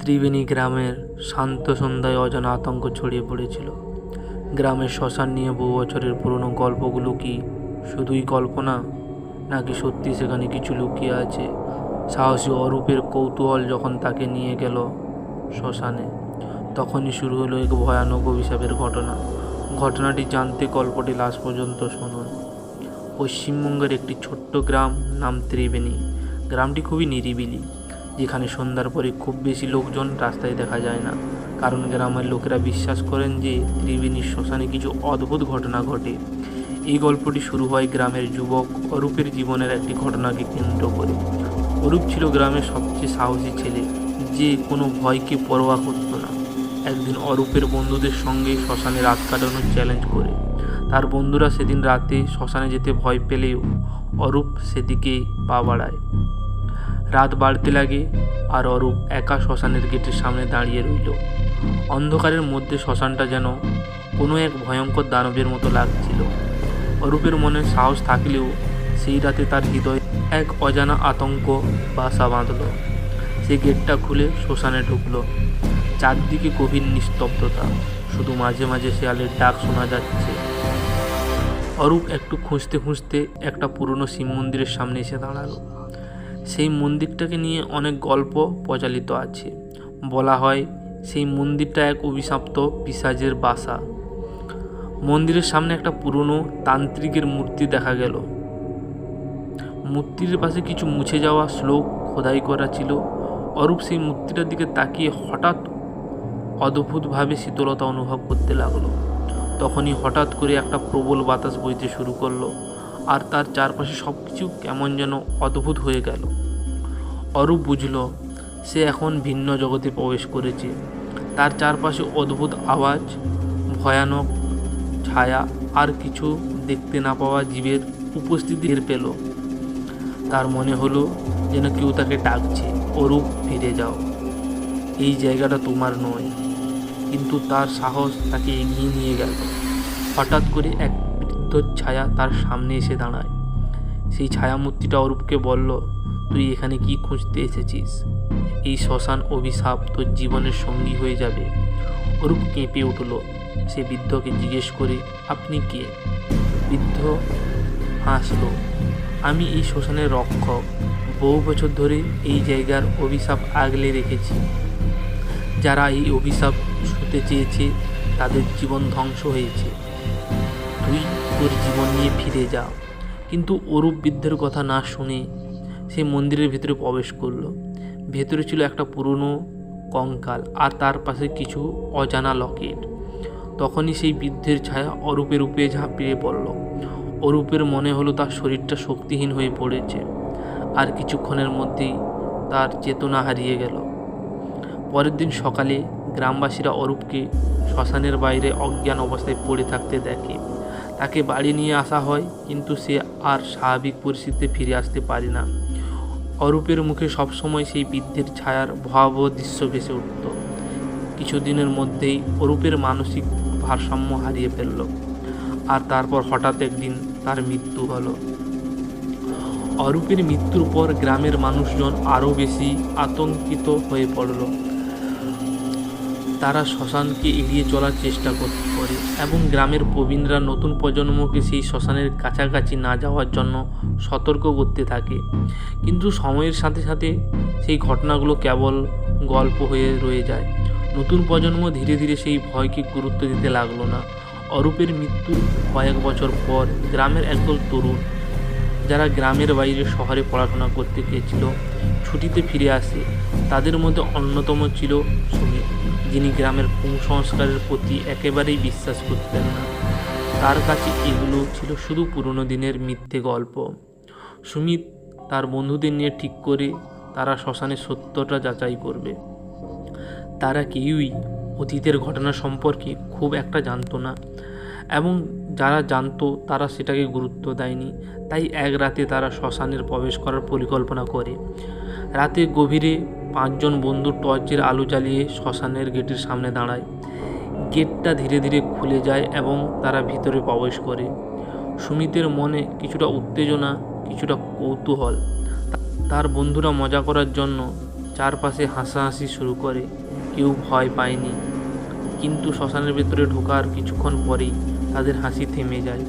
ত্রিবেণী গ্রামের শান্ত সন্ধ্যায় অজানা আতঙ্ক ছড়িয়ে পড়েছিল। গ্রামের শ্মশান নিয়ে বহু বছরের পুরনো গল্পগুলো কি শুধুই কল্পনা, নাকি সত্যি সেখানে কিছু লুকিয়ে আছে? সাহসী অরূপের কৌতূহল যখন তাকে নিয়ে গেল শ্মশানে, তখনই শুরু হলো এক ভয়ানক অভিশাপের ঘটনা। ঘটনাটি জানতে গল্পটি লাস্ট পর্যন্ত শুনুন। পশ্চিমবঙ্গের একটি ছোট্ট গ্রাম নাম ত্রিবেণী। গ্রামটি খুবই নিরিবিলি, যেখানে সন্ধ্যার পরে খুব বেশি লোকজন রাস্তায় দেখা যায় না, কারণ গ্রামের লোকেরা বিশ্বাস করেন যে ত্রিবেণীর শ্মশানে কিছু অদ্ভুত ঘটনা ঘটে। এই গল্পটি শুরু হয় গ্রামের যুবক অরূপের জীবনের একটি ঘটনাকে কেন্দ্র করে। অরূপ ছিল গ্রামের সবচেয়ে সাহসী ছেলে, যে কোনো ভয়কে পরোয়া করত না। একদিন অরূপের বন্ধুদের সঙ্গে শ্মশানে রাত কাটানোর চ্যালেঞ্জ করে। তার বন্ধুরা সেদিন রাতে শ্মশানে যেতে ভয় পেলেও অরূপ সেদিকে পা বাড়ায়। রাত বাড়তে লাগে আর অরূপ একা শ্মশানের গেটের সামনে দাঁড়িয়ে রইল। অন্ধকারের মধ্যে শ্মশানটা যেন কোনো এক ভয়ঙ্কর দানবের মতো লাগছিল। অরূপের মনে সাহস থাকলেও সেই রাতে তার হৃদয়ে এক অজানা আতঙ্ক বাসা বাঁধল। সে গেটটা খুলে শ্মশানে ঢুকল। চারদিকে গভীর নিস্তব্ধতা, শুধু মাঝে মাঝে শেয়ালের ডাক শোনা যাচ্ছে। অরূপ একটু খুঁজতে খুঁজতে একটা পুরনো শিব মন্দিরের সামনে এসে দাঁড়ালো। সেই মন্দিরটাকে নিয়ে অনেক গল্প প্রচলিত আছে। বলা হয় সেই মন্দিরটা এক অভিশপ্ত পিশাচের বাসা। মন্দিরের সামনে একটা পুরনো তান্ত্রিকের মূর্তি দেখা গেল। মূর্তির পাশে কিছু মুছে যাওয়া শ্লোক খোদাই করা ছিল। অরূপ সেই মূর্তিটার দিকে তাকিয়ে হঠাৎ অদ্ভুতভাবে শীতলতা অনুভব করতে লাগলো। তখনই হঠাৎ করে একটা প্রবল বাতাস বইতে শুরু করলো, আর তার চারপাশে সব কিছু কেমন যেন অদ্ভুত হয়ে গেল। অরূপ বুঝল সে এখন ভিন্ন জগতে প্রবেশ করেছে। তার চারপাশে অদ্ভুত আওয়াজ, ভয়ানক ছায়া আর কিছু দেখতে না পাওয়া জীবের উপস্থিতি টের পেল। তার মনে হলো যেন কেউ তাকে ডাকছে, অরূপ ফিরে যাও, এই জায়গাটা তোমার নয়। কিন্তু তার সাহস তাকে এগিয়ে নিয়ে গেল। হঠাৎ করে এক বৃদ্ধ ছায়া তার সামনে এসে দাঁড়ায়। সেই ছায়ামূর্তিটা অরূপকে বলল, তুই এখানে কি খুঁজতে এসেছিস? এই শ্মশান অভিশাপ তোর জীবনের সঙ্গী হয়ে যাবে। অরূপ কেঁপে উঠল। সে বৃদ্ধকে জিজ্ঞেস করে, আপনি কে? বৃদ্ধ হাসল, আমি এই শ্মশানের রক্ষক। বহু বছর ধরে এই জায়গার অভিশাপ আগলে রেখেছি। যারা এই অভিশাপ ছুঁতে চেয়েছে তাদের জীবন ধ্বংস হয়েছে। তুই তোর জীবন নিয়ে ফিরে যা। কিন্তু অরূপ বৃদ্ধের কথা না শুনে সে মন্দিরের ভিতরে প্রবেশ করলো। ভেতরে ছিল একটা পুরনো কঙ্কাল আর তার পাশে কিছু অজানা লকেট। তখনই সেই বৃদ্ধের ছায়া অরূপের উপরে ঝাঁপিয়ে পড়ল। অরূপের মনে হলো তার শরীরটা শক্তিহীন হয়ে পড়েছে, আর কিছুক্ষণের মধ্যেই তার চেতনা হারিয়ে গেল। পরের দিন সকালে গ্রামবাসীরা অরূপকে শ্মশানের বাইরে অজ্ঞান অবস্থায় পড়ে থাকতে দেখে। তাকে বাড়ি নিয়ে আসা হয়, কিন্তু সে আর স্বাভাবিক পরিস্থিতিতে ফিরে আসতে পারে না। অরূপের মুখে সবসময় সেই বৃদ্ধের ছায়ার ভয়াবহ দৃশ্য ভেসে উঠত। কিছুদিনের মধ্যেই অরূপের মানসিক ভারসাম্য হারিয়ে ফেলল, আর তারপর হঠাৎ একদিন তার মৃত্যু হলো। অরূপের মৃত্যুর পর গ্রামের মানুষজন আরও বেশি আতঙ্কিত হয়ে পড়ল। তারা শ্মশানকে এড়িয়ে চলার চেষ্টা করে এবং গ্রামের প্রবীণরা নতুন প্রজন্মকে সেই শ্মশানের কাছাকাছি না যাওয়ার জন্য সতর্ক করতে থাকে। কিন্তু সময়ের সাথে সাথে সেই ঘটনাগুলো কেবল গল্প হয়ে রয়ে যায়। নতুন প্রজন্ম ধীরে ধীরে সেই ভয়কে গুরুত্ব দিতে লাগলো না। অরূপের মৃত্যুর কয়েক বছর পর গ্রামের একদল তরুণ, যারা গ্রামের বাইরে শহরে পড়াশোনা করতে গিয়েছিল, ছুটিতে ফিরে আসে। তাদের মধ্যে অন্যতম ছিল সুমিত, যিনি গ্রামের কুসংস্কারের প্রতি একেবারেই বিশ্বাস করতেন না। তার কাছে এগুলো ছিল শুধু পুরনো দিনের মিথ্যে গল্প। সুমিত তার বন্ধুদের নিয়ে ঠিক করে তারা শ্মশানের সত্যটা যাচাই করবে। তারা কেউই অতীতের ঘটনা সম্পর্কে খুব একটা জানতো না, এবং যারা জানতো তারা সেটাকে গুরুত্ব দেয়নি। তাই এক রাতে তারা শ্মশানের প্রবেশ করার পরিকল্পনা করে। রাতে গভীরে 5 জন বন্ধু টর্চের আলো জ্বালিয়ে শ্মশানের গেটের সামনে দাঁড়ায়। গেটটা ধীরে ধীরে খুলে যায় এবং তারা ভিতরে প্রবেশ করে। সুমিতের মনে কিছুটা উত্তেজনা, কিছুটা কৌতূহল। তার বন্ধুরা মজা করার জন্য চারপাশে হাসাহাসি শুরু করে। কেউ ভয় পায়নি, কিন্তু শ্মশানের ভেতরে ঢোকার কিছুক্ষণ পরেই তাদের হাসি থেমে যায়।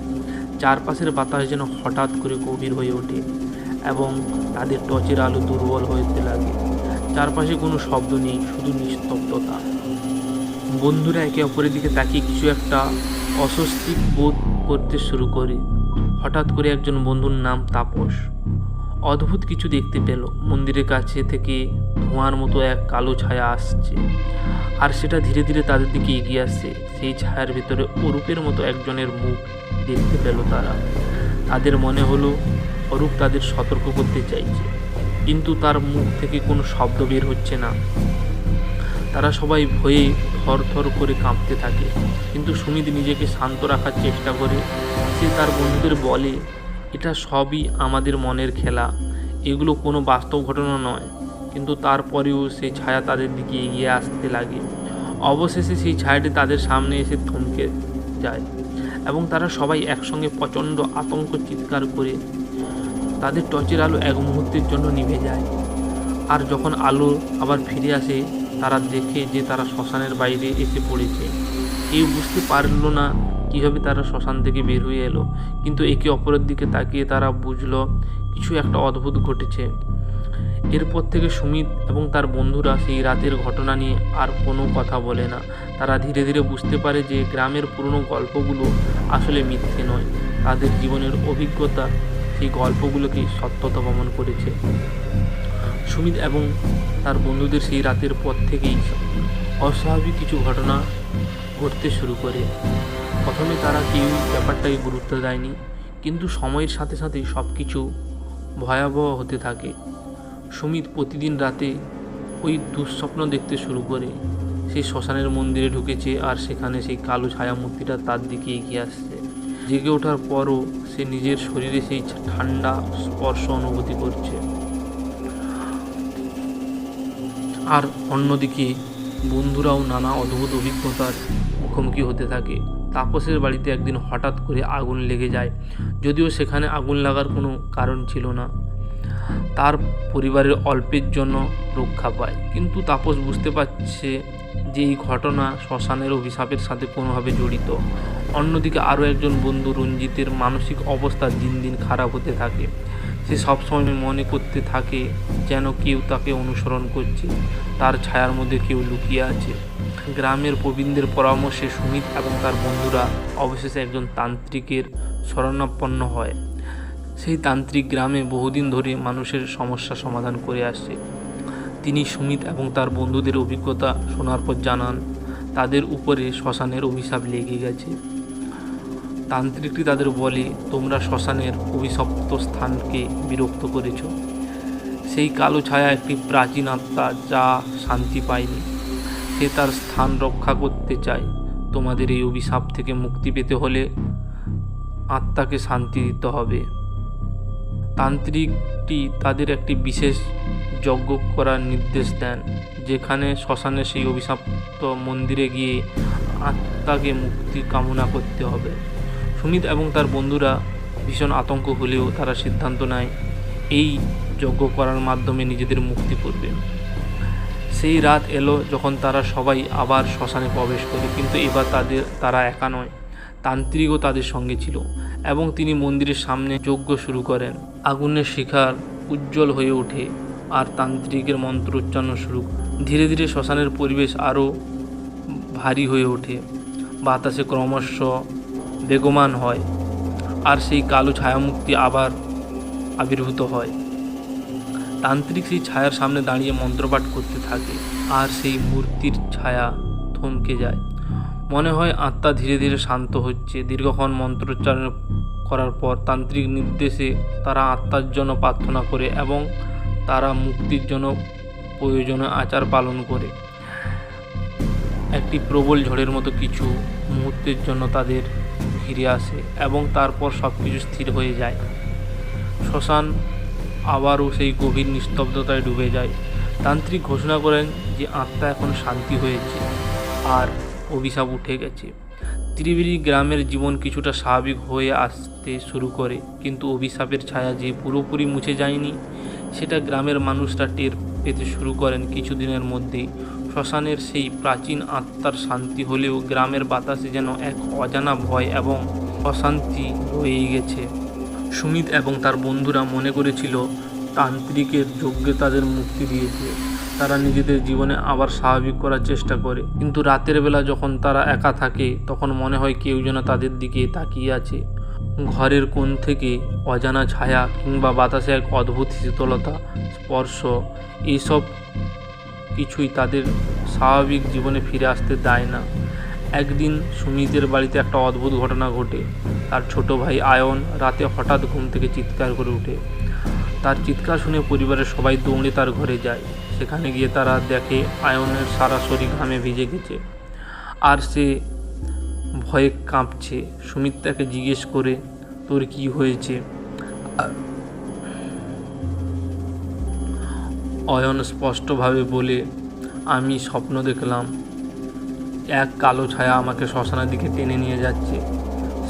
চারপাশের বাতাস যেন হঠাৎ করে গভীর হয়ে ওঠে এবং তাদের টর্চের আলো দুর্বল হতে লাগে। চারপাশে কোনো শব্দ নেই, শুধু নিস্তব্ধতা। বন্ধুরা একে অপরের দিকে তাকিয়ে কিছু একটা অস্বস্তিক বোধ করতে শুরু করে। হঠাৎ করে একজন বন্ধুর নাম তাপস অদ্ভুত কিছু দেখতে পেল। মন্দিরের কাছে থেকে ধোঁয়ার মতো এক কালো ছায়া আসছে, আর সেটা ধীরে ধীরে তাদের দিকে এগিয়ে আসছে। সেই ছায়ার ভিতরে অরূপের মতো একজনের মুখ দেখতে পেল তারা। তাদের মনে হলো অরূপ তাদের সতর্ক করতে চাইছে, কিন্তু তার মুখ থেকে কোনো শব্দ বের হচ্ছে না। তারা সবাই ভয়ে থরথর করে কাঁপতে থাকে, কিন্তু সুমিত নিজেকে শান্ত রাখার চেষ্টা করে। সে তার বন্ধুদের বলে, এটা সবই আমাদের মনের খেলা, এগুলো কোনো বাস্তব ঘটনা নয়। কিন্তু তারপরেও সেই ছায়া তাদের দিকে এগিয়ে আসতে লাগে। অবশেষে সেই ছায়াটি তাদের সামনে এসে থমকে যায় এবং তারা সবাই একসঙ্গে প্রচণ্ড আতঙ্ক চিৎকার করে। তাদের টর্চের আলো এক মুহূর্তের জন্য নিভে যায়, আর যখন আলো আবার ফিরে আসে তারা দেখে যে তারা শ্মশানের বাইরে এসে পড়েছে। কেউ বুঝতে পারল না কীভাবে তারা শ্মশান থেকে বের হয়ে এলো, কিন্তু একে অপরের দিকে তাকিয়ে তারা বুঝলো কিছু একটা অদ্ভুত ঘটেছে। এরপর থেকে সুমিত এবং তার বন্ধুরা সেই রাতের ঘটনা নিয়ে আর কোনো কথা বলে না। তারা ধীরে ধীরে বুঝতে পারে যে গ্রামের পুরনো গল্পগুলো আসলে মিথ্যে নয়, তাদের জীবনের অভিজ্ঞতা সেই গল্পগুলোকে সত্যতা প্রমাণ করেছে। সুমিত এবং তার বন্ধুদের সেই রাতের পর থেকেই অস্বাভাবিক কিছু ঘটনা ঘটতে শুরু করে। প্রথমে তারা কেউ ব্যাপারটাকে গুরুত্ব দেয়নি, কিন্তু সময়ের সাথে সাথে সব কিছু ভয়াবহ হতে থাকে। সুমিত প্রতিদিন রাতে ওই দুঃস্বপ্ন দেখতে শুরু করে। সে শ্মশানের মন্দিরে ঢুকেছে, আর সেখানে সেই কালো ছায়া মূর্তিটা তার দিকে এগিয়ে আসছে। জেগে ওঠার পরও সে নিজের শরীরে সেই ঠান্ডা স্পর্শ অনুভূতি করছে। আর অন্যদিকে বন্ধুরাও নানা অদ্ভুত অভিজ্ঞতার মুখোমুখি হতে থাকে। তাপসের বাড়িতে একদিন হঠাৎ করে আগুন লেগে যায়, যদিও সেখানে আগুন লাগার কোনো কারণ ছিল না। তার পরিবারের অল্পের জন্য রক্ষা পায়, কিন্তু তাপস বুঝতে পারছে যে এই ঘটনা শ্মশানের অভিশাপের সাথে কোনোভাবে জড়িত। অন্যদিকে আরও একজন বন্ধু রঞ্জিতের মানসিক অবস্থা দিন দিন খারাপ হতে থাকে। সে সবসময় মনে করতে থাকে যেন কেউ তাকে অনুসরণ করছে, তার ছায়ার মধ্যে কেউ লুকিয়ে আছে। গ্রামের প্রবীণদের পরামর্শে সুমিত এবং তার বন্ধুরা অবশেষে একজন তান্ত্রিকের শরণাপন্ন হয়। সেই তান্ত্রিক গ্রামে বহুদিন ধরে মানুষের সমস্যা সমাধান করে আসছে। তিনি সুমিত এবং তার বন্ধুদের অভিজ্ঞতা শোনার পর জানান তাদের উপরে শ্মশানের অভিশাপ লেগে গেছে। তান্ত্রিকটি তাদের বলে, তোমরা শ্মশানের অভিশপ্ত স্থানকে বিরক্ত করেছ। সেই কালো ছায়া একটি প্রাচীন আত্মা যা শান্তি পায়নি। সে তার স্থান রক্ষা করতে চায়। তোমাদের এই অভিশাপ থেকে মুক্তি পেতে হলে আত্মাকে শান্তি দিতে হবে। তান্ত্রিকটি তাদের একটি বিশেষ যজ্ঞ করার নির্দেশ দেন, যেখানে শ্মশানের সেই অভিশপ্ত মন্দিরে গিয়ে আত্মাকে মুক্তি কামনা করতে হবে। সুমিত এবং তার বন্ধুরা ভীষণ আতঙ্ক হলেও তারা সিদ্ধান্ত নেয় এই যজ্ঞ করার মাধ্যমে নিজেদের মুক্তি করবে। সেই রাত এলো যখন তারা সবাই আবার শ্মশানে প্রবেশ করে, কিন্তু এবার তারা একা নয়। তান্ত্রিকও তাদের সঙ্গে ছিল এবং তিনি মন্দিরের সামনে যজ্ঞ শুরু করেন। আগুনের শিখার উজ্জ্বল হয়ে ওঠে আর তান্ত্রিকের মন্ত্র উচ্চারণ শুরু। ধীরে ধীরে শ্মশানের পরিবেশ আরও ভারী হয়ে ওঠে। বাতাসে ক্রমশ বেগমান হয়, আর সেই কালো ছায়ামূর্তি আবার আবির্ভূত হয়। তান্ত্রিক সেই ছায়ার সামনে দাঁড়িয়ে মন্ত্রপাঠ করতে থাকে, আর সেই মূর্তির ছায়া থমকে যায়। মনে হয় আত্মা ধীরে ধীরে শান্ত হচ্ছে। দীর্ঘক্ষণ মন্ত্রোচ্চারণ করার পর তান্ত্রিক নির্দেশে তারা আত্মার জন্য প্রার্থনা করে এবং তারা মুক্তির জন্য প্রয়োজনীয় আচার পালন করে। একটি প্রবল ঝড়ের মতো কিছু মুহূর্তের জন্য তাদের ঘিরে আসে এবং তারপর সব কিছু স্থির হয়ে যায়। শ্মশান আবারও সেই গভীর নিস্তব্ধতায় ডুবে যায়। তান্ত্রিক ঘোষণা করেন যে আত্মা এখন শান্তি হয়েছে আর অভিশাপ উঠে গেছে। ত্রিবেণী গ্রামের জীবন কিছুটা স্বাভাবিক হয়ে আসতে শুরু করে, কিন্তু অভিশাপের ছায়া যে পুরোপুরি মুছে যায়নি সেটা গ্রামের মানুষরা টের পেতে শুরু করেন কিছুদিনের মধ্যেই। শ্মশানের সেই প্রাচীন আত্মার শান্তি হলেও গ্রামের বাতাসে যেন এক অজানা ভয় এবং অশান্তি রয়েই গেছে। সুমিত এবং তার বন্ধুরা মনে করেছিল তান্ত্রিকের যজ্ঞ তাদের মুক্তি দিয়েছে। তারা নিজেদের জীবনে আবার স্বাভাবিক করার চেষ্টা করে, কিন্তু রাতের বেলা যখন তারা একা থাকে তখন মনে হয় কেউ যেন তাদের দিকে তাকিয়ে আছে। ঘরের কোণ থেকে অজানা ছায়া কিংবা বাতাসে এক অদ্ভুত শীতলতা, স্পর্শ, এইসব কিছুই তাদের স্বাভাবিক জীবনে ফিরে আসতে দেয় না। একদিন সুমিতের বাড়িতে একটা অদ্ভুত ঘটনা ঘটে। তার ছোট ভাই আয়ন রাতে হঠাৎ ঘুম থেকে চিৎকার করে ওঠে। তার চিৎকার শুনে পরিবারের সবাই দৌড়ে তার ঘরে যায়। সেখানে গিয়ে তারা দেখে আয়নের সারা শরীর ঘামে ভিজে গেছে আর সে ভয়ে কাঁপছে। সুমিত তাকে জিজ্ঞেস করে, তোর কি হয়েছে? অয়ন স্পষ্টভাবে বলে, আমি স্বপ্ন দেখলাম, এক কালো ছায়া আমাকে শ্মশানের দিকে টেনে নিয়ে যাচ্ছে।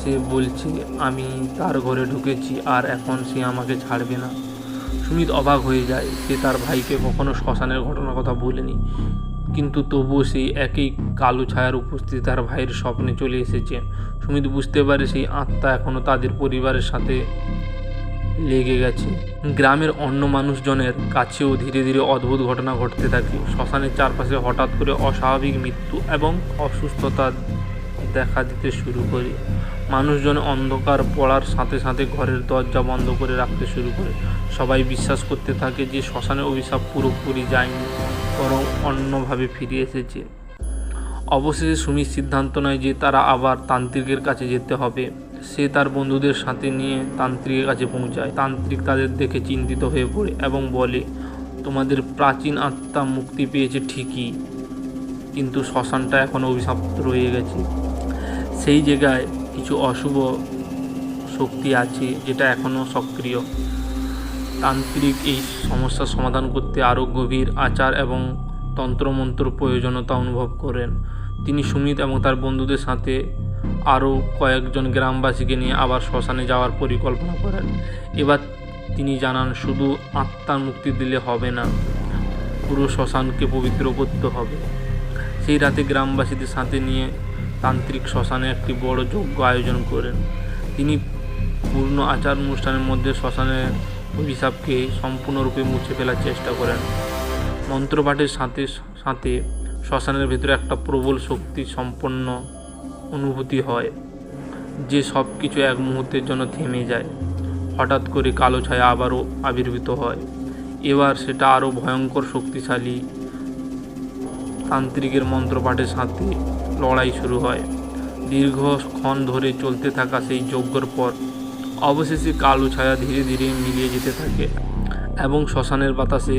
সে বলছে আমি তার ঘরে ঢুকেছি আর এখন সে আমাকে ছাড়বে না। সুমিত অবাক হয়ে যায়। সে তার ভাইকে কখনো শ্মশানের ঘটনার কথা বলেনি, কিন্তু তবুও সেই একই কালো ছায়ার উপস্থিতি তার ভাইয়ের স্বপ্নে চলে এসেছে। সুমিত বুঝতে পারে সেই আত্মা এখনও তাদের পরিবারের সাথে লেগে গেছে। গ্রামের অন্য মানুষজনের কাছেও ধীরে ধীরে অদ্ভুত ঘটনা ঘটতে থাকে। শ্মশানের চারপাশে হঠাৎ করে অস্বাভাবিক মৃত্যু এবং অসুস্থতা দেখা দিতে শুরু করে। মানুষজন অন্ধকার পড়ার সাথে সাথে ঘরের দরজা বন্ধ করে রাখতে শুরু করে। সবাই বিশ্বাস করতে থাকে যে শ্মশানের অভিশাপ পুরোপুরি যায়নি, বরং অন্যভাবে ফিরে এসেছে। অবশেষে সুমিত সিদ্ধান্ত নেয় যে তারা আবার তান্ত্রিকের কাছে যেতে হবে। সে তার বন্ধুদের সাথে নিয়ে তান্ত্রিকের কাছে পৌঁছায়। তান্ত্রিক তাদের দেখে চিন্তিত হয়ে পড়ে এবং বলে, তোমাদের প্রাচীন আত্মা মুক্তি পেয়েছে ঠিকই, কিন্তু শ্মশানটা এখন অভিশপ্ত রয়ে গেছে। সেই জায়গায় কিছু অশুভ শক্তি আছে যেটা এখনও সক্রিয়। তান্ত্রিক এই সমস্যার সমাধান করতে আরও গভীর আচার এবং তন্ত্রমন্ত্র প্রয়োজনীয়তা অনুভব করেন। তিনি সুমিত এবং তার বন্ধুদের সাথে আরও কয়েকজন গ্রামবাসীকে নিয়ে আবার শ্মশানে যাওয়ার পরিকল্পনা করেন। এবার তিনি জানান, শুধু আত্মার মুক্তি দিলে হবে না, পুরো শ্মশানকে পবিত্র করতে হবে। সেই রাতে গ্রামবাসীদের সাথে নিয়ে তান্ত্রিক শ্মশানে একটি বড় যজ্ঞ আয়োজন করেন। তিনি পূর্ণ আচার অনুষ্ঠানের মধ্যে শ্মশানের অভিশাপকে সম্পূর্ণরূপে মুছে ফেলার চেষ্টা করেন। মন্ত্রপাঠের সাথে সাথে শ্মশানের ভেতরে একটা প্রবল শক্তি সম্পন্ন অনুভূতি হয়, যে সব কিছু এক মুহূর্তের জন্য থেমে যায়। হঠাৎ করে কালো ছায়া আবারও আবির্ভূত হয়। এবার সেটা আরও ভয়ঙ্কর শক্তিশালী। তান্ত্রিকের মন্ত্রপাঠের সাথে লড়াই শুরু হয়। দীর্ঘক্ষণ ধরে চলতে থাকা সেই যজ্ঞর পর অবশেষে কালো ছায়া ধীরে ধীরে মিলিয়ে যেতে থাকে এবং শ্মশানের বাতাসে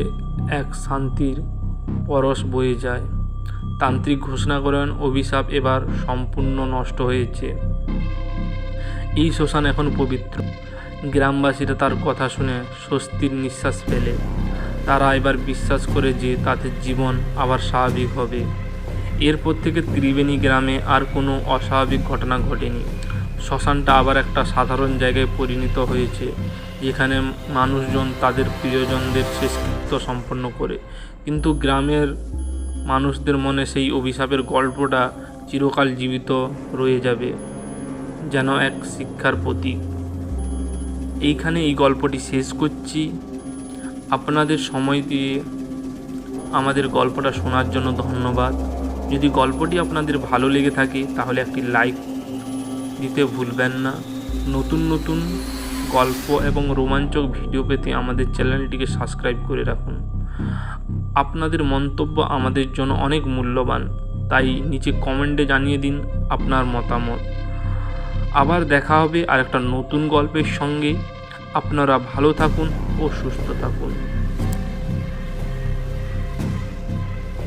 এক শান্তির পরশ বয়ে যায়। তান্ত্রিক ঘোষণা করেন, অভিশাপ এবার সম্পূর্ণ নষ্ট হয়েছে, এই শ্মশান এখন পবিত্র। গ্রামবাসীরা তার কথা শুনে স্বস্তির নিঃশ্বাস ফেলে। তারা এবার বিশ্বাস করে যে তাদের জীবন আবার স্বাভাবিক হবে। এরপর থেকে ত্রিবেণী গ্রামে আর কোনো অস্বাভাবিক ঘটনা ঘটেনি। শ্মশানটা আবার একটা সাধারণ জায়গায় পরিণত হয়েছে, যেখানে মানুষজন তাদের প্রিয়জনদের শেষকৃত্য সম্পন্ন করে। কিন্তু গ্রামের মানুষদের মনে সেই অভিশাপের গল্পটা চিরকাল জীবিত রয়ে যাবে, যেন এক শিক্ষার প্রতীক। এইখানে এই গল্পটি শেষ করছি। আপনাদের সময় দিয়ে আমাদের গল্পটা শোনার জন্য ধন্যবাদ। যদি গল্পটি আপনাদের ভালো লেগে থাকে তাহলে একটি লাইক দিতে ভুলবেন না। নতুন নতুন গল্প এবং রোমাঞ্চক ভিডিও পেতে আমাদের চ্যানেলটিকে সাবস্ক্রাইব করে রাখুন। আপনাদের মন্তব্য আমাদের জন্য অনেক মূল্যবান, তাই নিচে কমেন্টে জানিয়ে দিন আপনার মতামত। আবার দেখা হবে আর একটা নতুন গল্পের সঙ্গে। আপনারা ভালো থাকুন ও সুস্থ থাকুন।